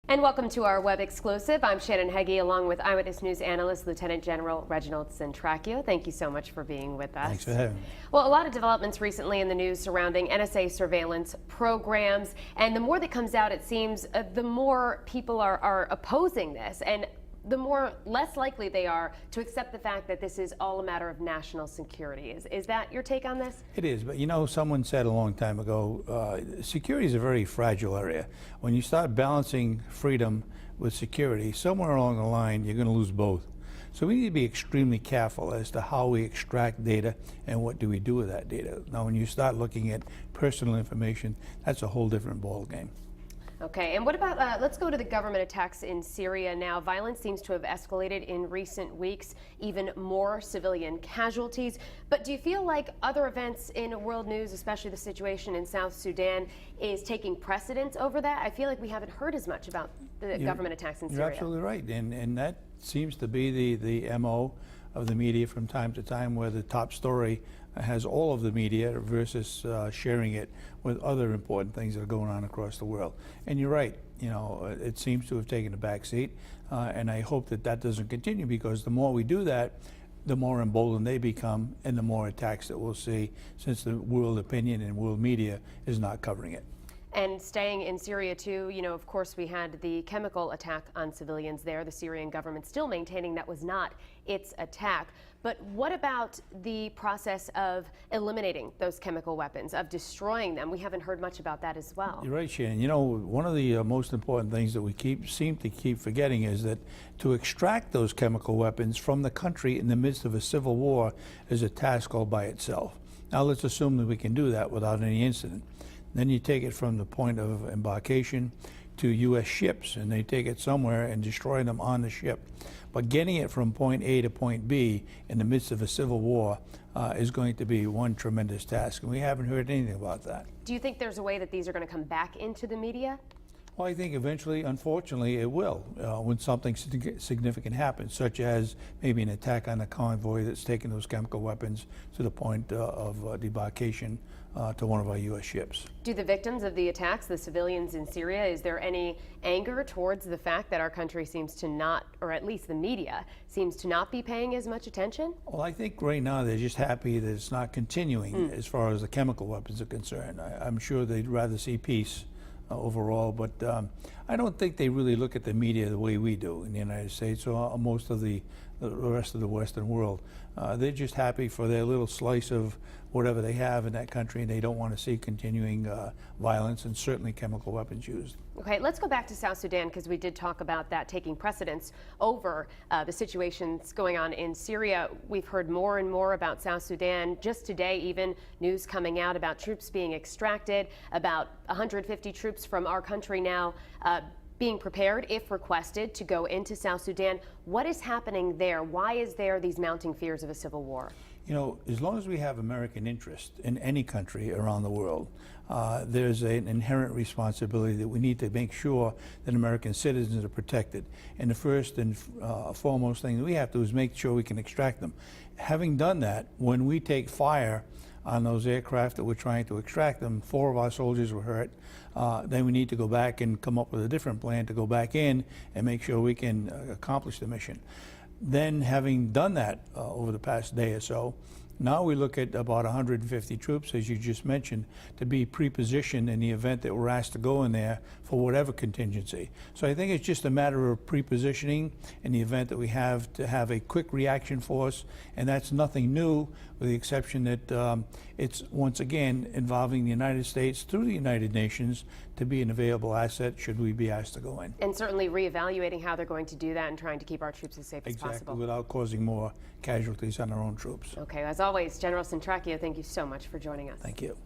And welcome to our web exclusive. I'm Shannon Heggie along with Eyewitness News analyst Lieutenant General Reginald Centracchio. Thank you so much for being with us. Thanks for having me. Well, a lot of developments recently in the news surrounding NSA surveillance programs, and the more that comes out, it seems, the more people are opposing this, and the more less likely they are to accept the fact that this is all a matter of national security. Is that your take on this? It is, but you know, someone said a long time ago, security is a very fragile area. When you start balancing freedom with security, somewhere along the line, you're going to lose both. So we need to be extremely careful as to how we extract data and what do we do with that data. Now, when you start looking at personal information, that's a whole different ballgame. Okay, and what about, let's go to the government attacks in Syria now. Violence seems to have escalated in recent weeks, even more civilian casualties. But do you feel like other events in world news, especially the situation in South Sudan, is taking precedence over that? I feel like we haven't heard as much about the government attacks in Syria. You're absolutely right, and that seems to be the MO of the media from time to time, where the top story has all of the media versus sharing it with other important things that are going on across the world. And you're right, you know, it seems to have taken a back seat, and I hope that that doesn't continue, because the more we do that, the more emboldened they become and the more attacks that we'll see, since the world opinion and world media is not covering it. And staying in Syria too, you know, of course we had the chemical attack on civilians there. The Syrian government still maintaining that was not its attack. But what about the process of eliminating those chemical weapons, of destroying them? We haven't heard much about that as well. You're right, Shannon. You know, one of the most important things that we seem to keep forgetting is that to extract those chemical weapons from the country in the midst of a civil war is a task all by itself. Now let's assume that we can do that without any incident. Then you take it from the point of embarkation to U.S. ships, and they take it somewhere and destroy them on the ship. But getting it from point A to point B in the midst of a civil war is going to be one tremendous task, and we haven't heard anything about that. Do you think there's a way that these are going to come back into the media? Well, I think eventually, unfortunately, it will, when something significant happens, such as maybe an attack on a convoy that's taken those chemical weapons to the point of debarkation to one of our U.S. ships. Do the victims of the attacks, the civilians in Syria, is there any anger towards the fact that our country seems to not, or at least the media, seems to not be paying as much attention? Well, I think right now they're just happy that it's not continuing as far as the chemical weapons are concerned. I'm sure they'd rather see peace overall, but I don't think they really look at the media the way we do in the United States or most of the rest of the Western world. They're just happy for their little slice of whatever they have in that country, and they don't want to see continuing violence and certainly chemical weapons used. Okay, let's go back to South Sudan, because we did talk about that taking precedence over the situations going on in Syria. We've heard more and more about South Sudan. Just today, even news coming out about troops being extracted, about 150 troops from our country now being prepared, if requested, to go into South Sudan. What is happening there? Why is there these mounting fears of a civil war? You know, as long as we have American interest in any country around the world, there's an inherent responsibility that we need to make sure that American citizens are protected. And the first and foremost thing that we have to do is make sure we can extract them. Having done that, when we take fire on those aircraft that we're trying to extract them, 4 of our soldiers were hurt, then we need to go back and come up with a different plan to go back in and make sure we can accomplish the mission. Then, having done that over the past day or so, now we look at about 150 troops, as you just mentioned, to be pre-positioned in the event that we're asked to go in there for whatever contingency. So I think it's just a matter of pre-positioning in the event that we have to have a quick reaction force, and that's nothing new, with the exception that it's once again involving the United States through the United Nations to be an available asset should we be asked to go in. And certainly reevaluating how they're going to do that and trying to keep our troops as safe as possible. Exactly, without causing more casualties on our own troops. Okay, as always, General Centracchio, thank you so much for joining us. Thank you.